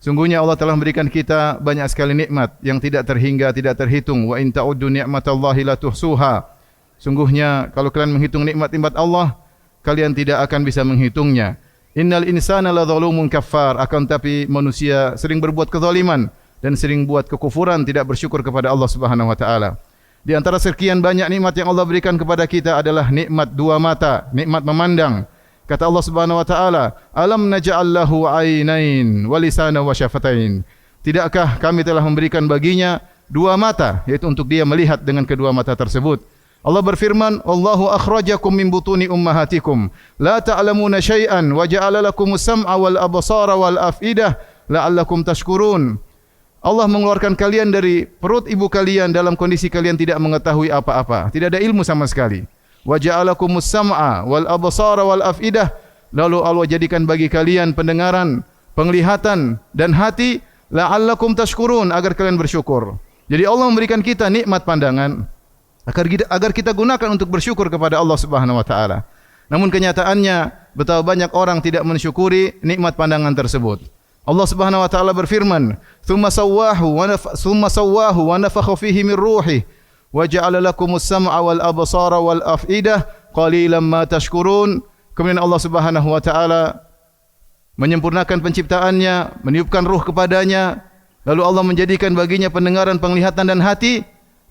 Sungguhnya Allah telah memberikan kita banyak sekali nikmat yang tidak terhingga, tidak terhitung. Wa in ta'uddu ni'matallahi la tuhsuha. Sungguhnya kalau kalian menghitung nikmat-nikmat Allah, kalian tidak akan bisa menghitungnya. Innal insana ladzalumun kaffar. Akan tapi manusia sering berbuat kezaliman dan sering buat kekufuran, tidak bersyukur kepada Allah Subhanahu wa taala. Di antara sekian banyak nikmat yang Allah berikan kepada kita adalah nikmat dua mata, nikmat memandang. Kata Allah Subhanahu wa taala, "Alam naj'al lahu 'ainain wa lisanan wa syafatain." Tidakkah kami telah memberikan baginya dua mata, yaitu untuk dia melihat dengan kedua mata tersebut. Allah berfirman, "Allahu akhrajakum min butuni ummahatikum la ta'lamuna syai'an wa ja'ala lakumus sam'a wal absara wal afidah la'allakum tashkurun." Allah mengeluarkan kalian dari perut ibu kalian dalam kondisi kalian tidak mengetahui apa-apa, tidak ada ilmu sama sekali. Wa ja'alakumus sam'a wal absara wal afidah, lalu Allah jadikan bagi kalian pendengaran, penglihatan dan hati, la'allakum tashkurun, agar kalian bersyukur. Jadi Allah memberikan kita nikmat pandangan agar kita gunakan untuk bersyukur kepada Allah Subhanahu wa taala. Namun kenyataannya betapa banyak orang tidak mensyukuri nikmat pandangan tersebut. Allah Subhanahu wa taala berfirman, "Tsumma sawwahu wa nafakha fihi min ruhi wa ja'ala lakumus sam'a wal absara wal afidah qalilan ma tashkurun." Kemudian Allah Subhanahu wa taala menyempurnakan penciptaannya, meniupkan ruh kepadanya, lalu Allah menjadikan baginya pendengaran, penglihatan dan hati.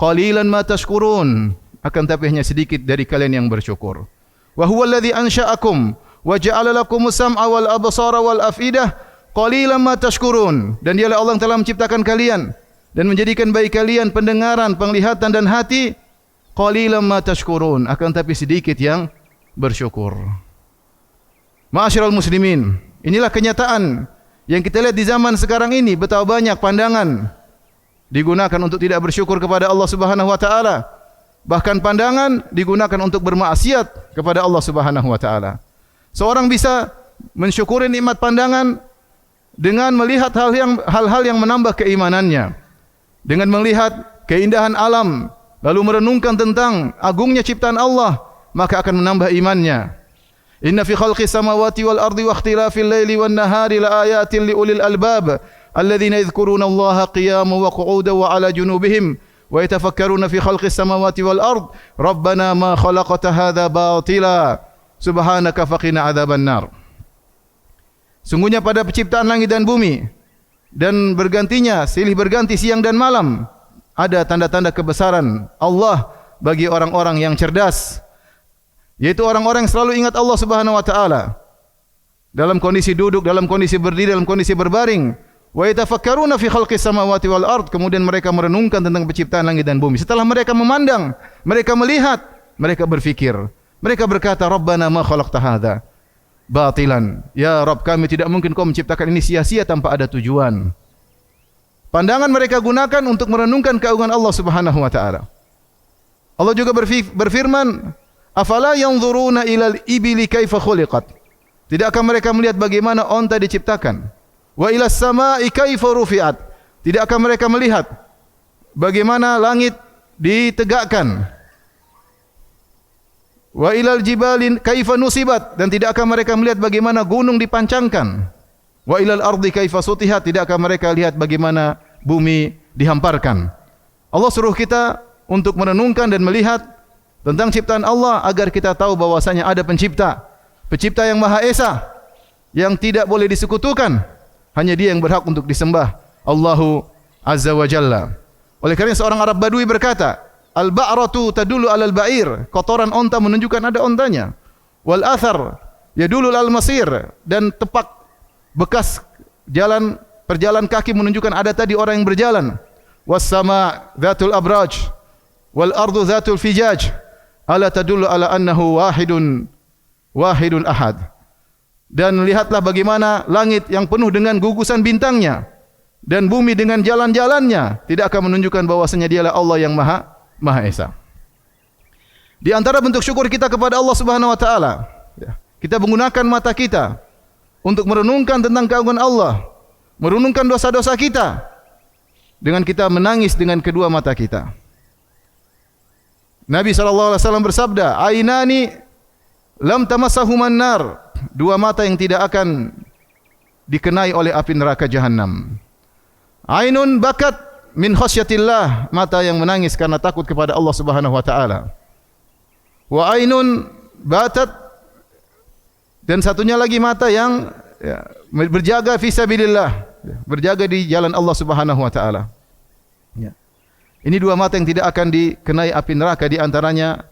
Qalilan ma tashkurun, akan tapi hanya sedikit dari kalian yang bersyukur. Wa huwa alladhi ansha'akum wa ja'ala lakumus sam'a wal absara wal afidah qalilan ma tashkurun. Dan dialah Allah yang telah menciptakan kalian dan menjadikan bagi kalian pendengaran, penglihatan dan hati. Qalilan ma tashkurun, akan tapi sedikit yang bersyukur. Ma'asyiral muslimin, inilah kenyataan yang kita lihat di zaman sekarang ini, betapa banyak pandangan digunakan untuk tidak bersyukur kepada Allah Subhanahu wa taala. Bahkan pandangan digunakan untuk bermaksiat kepada Allah Subhanahu wa taala. Seorang bisa mensyukuri nikmat pandangan dengan melihat hal-hal yang menambah keimanannya. Dengan melihat keindahan alam, lalu merenungkan tentang agungnya ciptaan Allah, maka akan menambah imannya. Inna fi khalqis samawati wal ardi wa ikhtilafil laili wan nahari laayatin liulil albab الذين يذكرون الله قياما وقعودا وعلى جنوبهم ويتفكرون في خلق السماوات والأرض ربنا ما خلقت هذا باطلا سبحانك فقنا عذاب النار. Sungguhnya pada penciptaan langit dan bumi dan bergantinya silih berganti siang dan malam ada tanda-tanda kebesaran Allah bagi orang-orang yang cerdas, yaitu orang-orang yang selalu ingat Allah Subhanahu wa taala dalam kondisi duduk, dalam kondisi berdiri, dalam kondisi berbaring. Wa yatafakkaruna fi khalqis samawati wal ard, kemudian mereka merenungkan tentang penciptaan langit dan bumi. Setelah mereka memandang, mereka melihat, mereka berfikir. Mereka berkata, "Rabbana ma khalaqta hadza batilan." Ya Rabb, kami tidak mungkin kau menciptakan ini sia-sia tanpa ada tujuan. Pandangan mereka gunakan untuk merenungkan keagungan Allah Subhanahu wa taala. Allah juga berfirman, "Afala yanzuruna ilal ibili kaifa khuliqat." Tidakkah mereka melihat bagaimana onta diciptakan? Wa ilas samaa'i kaifa rufi'at. Tidakkah mereka melihat bagaimana langit ditegakkan? Wa ilal jibali kaifa nusibat. Dan tidakkah mereka melihat bagaimana gunung dipancangkan? Wa ilal ardi kaifa sutihat. Tidakkah mereka lihat bagaimana bumi dihamparkan? Allah suruh kita untuk merenungkan dan melihat tentang ciptaan Allah agar kita tahu bahwasanya ada pencipta, pencipta yang Maha Esa, yang tidak boleh disekutukan. Hanya dia yang berhak untuk disembah, Allahu Azza wa Jalla. Oleh kerana seorang Arab Badui berkata, "Al-ba'ratu tadullu 'alal ba'ir." Kotoran onta menunjukkan ada ontanya. Wal athar yadullu 'alal masir, dan tepak bekas perjalanan kaki menunjukkan ada tadi orang yang berjalan. Was sama dzatul abraj wal ardu dzatul fijaj ala tadullu 'ala annahu wahidun ahad. Dan lihatlah bagaimana langit yang penuh dengan gugusan bintangnya dan bumi dengan jalan-jalannya tidak akan menunjukkan bahwasanya dialah Allah yang Maha Esa. Di antara bentuk syukur kita kepada Allah Subhanahu wa taala, kita menggunakan mata kita untuk merenungkan tentang keagungan Allah, merenungkan dosa-dosa kita dengan kita menangis dengan kedua mata kita. Nabi sallallahu alaihi wasallam bersabda, "Ainani lam tamassahuman nar." Dua mata yang tidak akan dikenai oleh api neraka Jahannam. Ainun bakat min khasyatillah, mata yang menangis karena takut kepada Allah Subhanahu wa taala. Wa ainun batat, dan satunya lagi mata yang berjaga fi sabilillah, berjaga di jalan Allah Subhanahu wa taala. Ya. Ini dua mata yang tidak akan dikenai api neraka, di antaranya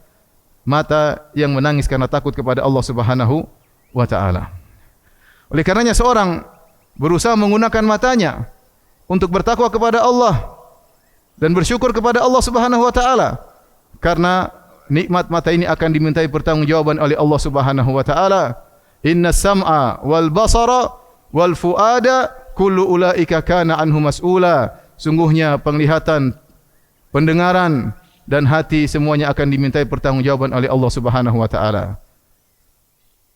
mata yang menangis karena takut kepada Allah Subhanahu wa taala. Oleh karenanya seorang berusaha menggunakan matanya untuk bertakwa kepada Allah dan bersyukur kepada Allah Subhanahu wa taala, karena nikmat mata ini akan dimintai pertanggungjawaban oleh Allah Subhanahu wa taala. Inna sam'a wal basara wal fuada kullu ulaika kana anhu mas'ula. Sungguhnya penglihatan, pendengaran dan hati semuanya akan dimintai pertanggungjawaban oleh Allah Subhanahu wa taala.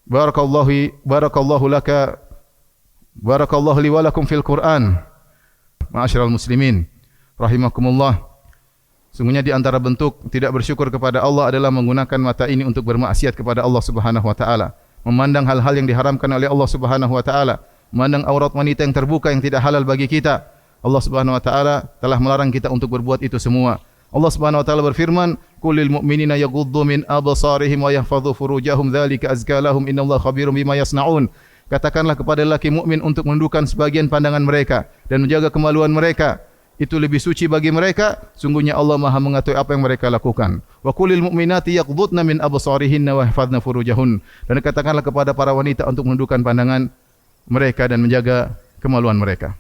Barakallahu laka, barakallahu li wa lakum fil Qur'an. Ma'asyiral muslimin rahimakumullah. Sungguhnya di antara bentuk tidak bersyukur kepada Allah adalah menggunakan mata ini untuk bermaksiat kepada Allah Subhanahu wa taala, memandang hal-hal yang diharamkan oleh Allah Subhanahu wa taala, memandang aurat wanita yang terbuka yang tidak halal bagi kita. Allah Subhanahu wa taala telah melarang kita untuk berbuat itu semua. Allah Subhanahu wa taala berfirman, "Qulil mu'minina yaghuddu min absarihim wa yahfazu furujahum dzalika azka lahum innallaha khabirum bima yasnaun." Katakanlah kepada lelaki mukmin untuk menundukkan sebagian pandangan mereka dan menjaga kemaluan mereka. Itu lebih suci bagi mereka. Sungguhnya Allah Maha mengetahui apa yang mereka lakukan. Wa qulil mu'minati yaghuddna min absarihinna wa yahfazna furujahun. Dan katakanlah kepada para wanita untuk menundukkan pandangan mereka dan menjaga kemaluan mereka.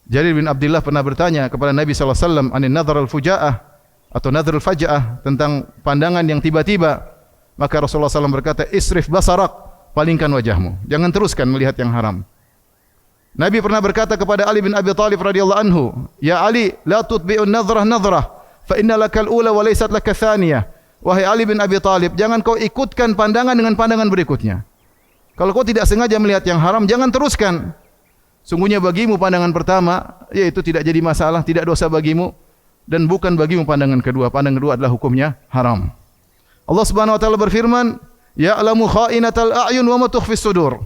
Jarir bin Abdullah pernah bertanya kepada Nabi sallallahu alaihi wasallam anin nadhar al-fujaah atau nadhar al-faja'ah, tentang pandangan yang tiba-tiba. Maka Rasulullah SAW berkata, "Isrif basarak," palingkan wajahmu, jangan teruskan melihat yang haram. Nabi pernah berkata kepada Ali bin Abi Thalib radhiyallahu anhu, "Ya Ali, la tutbi'un nadhrah nadhrah, fa inna lakal ula wa laysat laka thaniyah." Wahai Ali bin Abi Thalib, jangan kau ikutkan pandangan dengan pandangan berikutnya. Kalau kau tidak sengaja melihat yang haram, jangan teruskan. Sungguhnya bagimu pandangan pertama, yaitu tidak jadi masalah, tidak dosa bagimu, dan bukan bagimu pandangan kedua. Pandangan kedua adalah hukumnya haram. Allah Subhanahu wa taala berfirman, "Ya'lamu kha'inatal a'yun wa ma tukhfis sudur."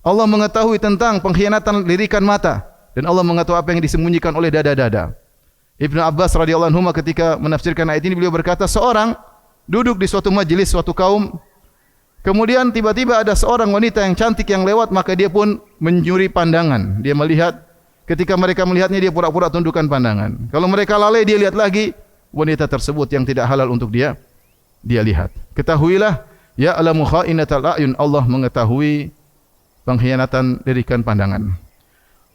Allah mengetahui tentang pengkhianatan lirikan mata, dan Allah mengetahui apa yang disembunyikan oleh dada-dada. Ibnu Abbas radhiyallahu anhu ketika menafsirkan ayat ini, beliau berkata, seorang duduk di suatu majelis suatu kaum, kemudian tiba-tiba ada seorang wanita yang cantik yang lewat, maka dia pun mencuri pandangan. Dia melihat, ketika mereka melihatnya dia pura-pura tundukkan pandangan. Kalau mereka lalai, dia lihat lagi wanita tersebut yang tidak halal untuk dia lihat. Ketahuilah, ya'lamu kha'inatal a'yun, Allah mengetahui pengkhianatan lirikan pandangan.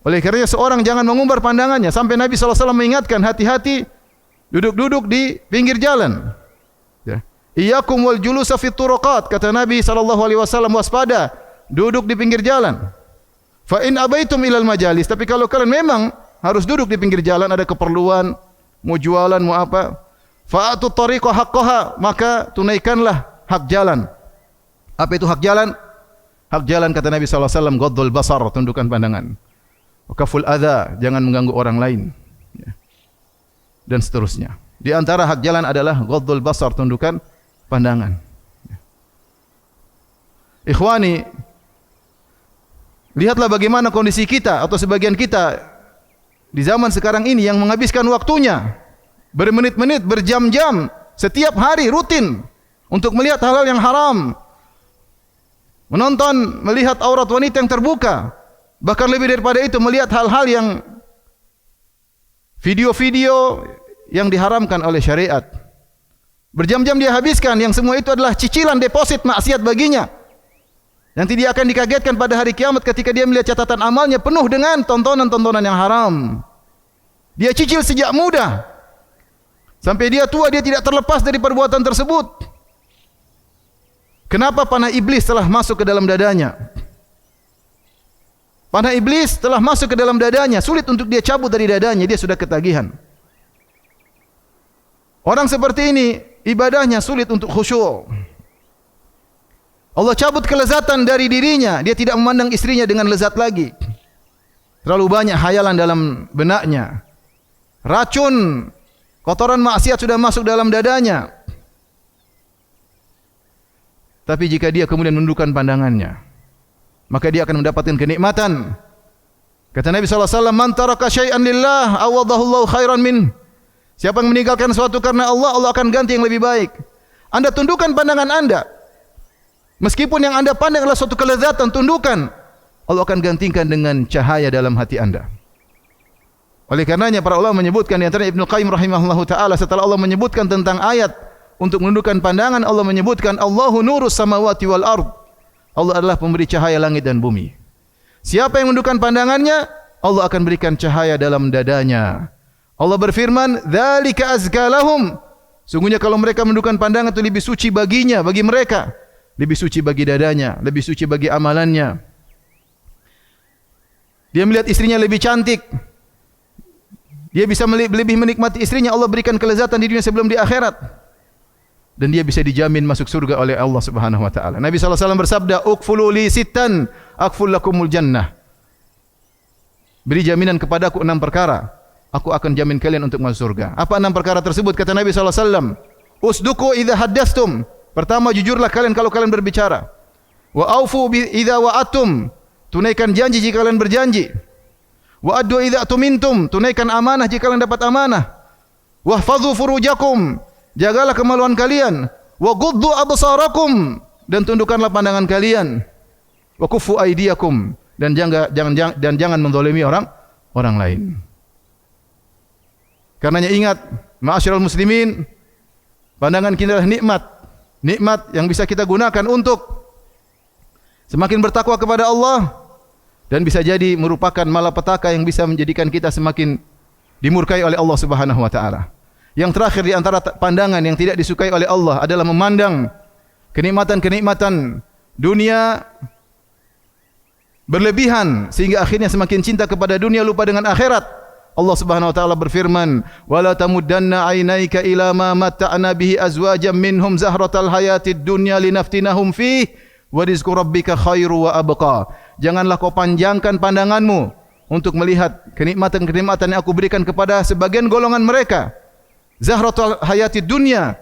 Oleh kerana seorang jangan mengumbar pandangannya, sampai Nabi sallallahu alaihi wasallam mengingatkan, hati-hati duduk-duduk di pinggir jalan. Ya. Iyyakum wal julusa fit turuqat, kata Nabi sallallahu alaihi wasallam, waspada duduk di pinggir jalan. Fa in abaitum ilal majalis, tapi kalau kalian memang harus duduk di pinggir jalan, ada keperluan, mau jualan, mau apa, fa'atu tariqa haqqaha, maka tunaikanlah hak jalan. Apa itu hak jalan? Hak jalan kata Nabi sallallahu alaihi wasallam, ghaddul basar, tundukkan pandangan. Wa kaful adza, jangan mengganggu orang lain. Ya. Dan seterusnya. Di antara hak jalan adalah ghaddul basar, tundukkan pandangan. Ya. Ikhwani, lihatlah bagaimana kondisi kita atau sebagian kita di zaman sekarang ini yang menghabiskan waktunya bermenit-menit, berjam-jam, setiap hari rutin untuk melihat hal-hal yang haram. Menonton, melihat aurat wanita yang terbuka. Bahkan lebih daripada itu, melihat hal-hal yang video-video yang diharamkan oleh syariat. Berjam-jam dia habiskan, yang semua itu adalah cicilan deposit maksiat baginya. Nanti dia akan dikagetkan pada hari kiamat ketika dia melihat catatan amalnya penuh dengan tontonan-tontonan yang haram. Dia cicil sejak muda. Sampai dia tua, dia tidak terlepas dari perbuatan tersebut. Kenapa? Panah iblis telah masuk ke dalam dadanya. Panah iblis telah masuk ke dalam dadanya. Sulit untuk dia cabut dari dadanya. Dia sudah ketagihan. Orang seperti ini, ibadahnya sulit untuk khusyuk. Allah cabut kelezatan dari dirinya. Dia tidak memandang istrinya dengan lezat lagi. Terlalu banyak khayalan dalam benaknya. Racun, kotoran maksiat sudah masuk dalam dadanya. Tapi jika dia kemudian menundukkan pandangannya, maka dia akan mendapatkan kenikmatan. Kata Nabi SAW, man taraka syai'an lillah, awadahullahu khairan min. Siapa yang meninggalkan sesuatu karena Allah, Allah akan ganti yang lebih baik. Anda tundukkan pandangan Anda. Meskipun yang Anda pandang adalah suatu kelezatan, tundukkan. Allah akan gantikan dengan cahaya dalam hati Anda. Oleh karenanya para ulama menyebutkan, di antara Ibnu Qayyim rahimahullahu taala, setelah Allah menyebutkan tentang ayat untuk menundukkan pandangan, Allah menyebutkan Allahu nurus samawati wal ard. Allah adalah pemberi cahaya langit dan bumi. Siapa yang menundukkan pandangannya, Allah akan berikan cahaya dalam dadanya. Allah berfirman, dzalika azka lahum. Sungguhnya kalau mereka menundukkan pandangan itu lebih suci baginya, bagi mereka. Lebih suci bagi dadanya, lebih suci bagi amalannya. Dia melihat istrinya lebih cantik. Dia bisa lebih menikmati istrinya. Allah berikan kelezatan di dunia sebelum di akhirat. Dan dia bisa dijamin masuk surga oleh Allah Subhanahu wa taala. Nabi sallallahu alaihi wasallam bersabda, "Ukfulu li sittan, akful lakumul jannah." Beri jaminan kepadaku 6 perkara, aku akan jamin kalian untuk masuk surga. Apa 6 perkara tersebut? Kata Nabi sallallahu alaihi wasallam, "Usduqu idza haddatstum." Pertama, jujurlah kalian kalau kalian berbicara. "Wa aufu idza wa'atum." Tunaikan janji jika kalian berjanji. "Wa addu idza tumintum." Tunaikan amanah jika kalian dapat amanah. "Wahfadhu furujakum." Jagalah kemaluan kalian. Wa ghuddu absarakum, dan tundukkanlah pandangan kalian. Wa kuffu aydiyakum, dan jangan menzalimi orang lain. Karenanya ingat, ma'asyiral muslimin, pandangan kita adalah nikmat yang bisa kita gunakan untuk semakin bertakwa kepada Allah, dan bisa jadi merupakan malapetaka yang bisa menjadikan kita semakin dimurkai oleh Allah Subhanahu wa taala. Yang terakhir di antara pandangan yang tidak disukai oleh Allah adalah memandang kenikmatan-kenikmatan dunia berlebihan sehingga akhirnya semakin cinta kepada dunia, lupa dengan akhirat. Allah Subhanahu wa taala berfirman, "Wala tamuddanna 'ainaika ila ma matta'na bihi azwajan minhum zahratal hayatid dunya linaftinahum fihi wa rizqu rabbika khairu wa abqa." Janganlah kau panjangkan pandanganmu untuk melihat kenikmatan-kenikmatan yang aku berikan kepada sebagian golongan mereka. Zahratul hayati dunia,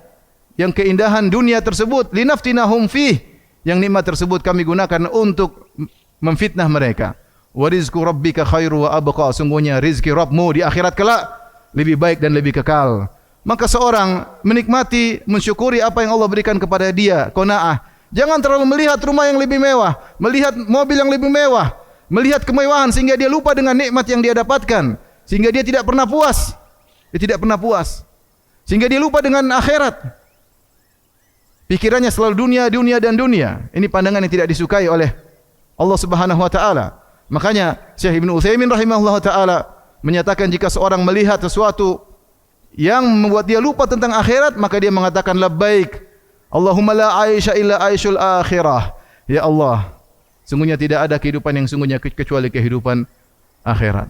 yang keindahan dunia tersebut, linaftinahum fih, yang nikmat tersebut kami gunakan untuk memfitnah mereka. Wa rizqu rabbika khairu wa abqa, sungguhnya rizki Rabbmu di akhirat kelak lebih baik dan lebih kekal. Maka seorang menikmati, mensyukuri apa yang Allah berikan kepada dia, qanaah. Jangan terlalu melihat rumah yang lebih mewah, melihat mobil yang lebih mewah, melihat kemewahan sehingga dia lupa dengan nikmat yang dia dapatkan, sehingga dia tidak pernah puas. Sehingga dia lupa dengan akhirat. Pikirannya selalu dunia, dunia dan dunia. Ini pandangan yang tidak disukai oleh Allah Subhanahu wa taala. Makanya Syekh Ibnu Utsaimin rahimahullah taala menyatakan jika seorang melihat sesuatu yang membuat dia lupa tentang akhirat, maka dia mengatakan labbaik Allahumma la aisha illa aishul akhirah. Ya Allah, sungguhnya tidak ada kehidupan yang sungguhnya kecuali kehidupan akhirat.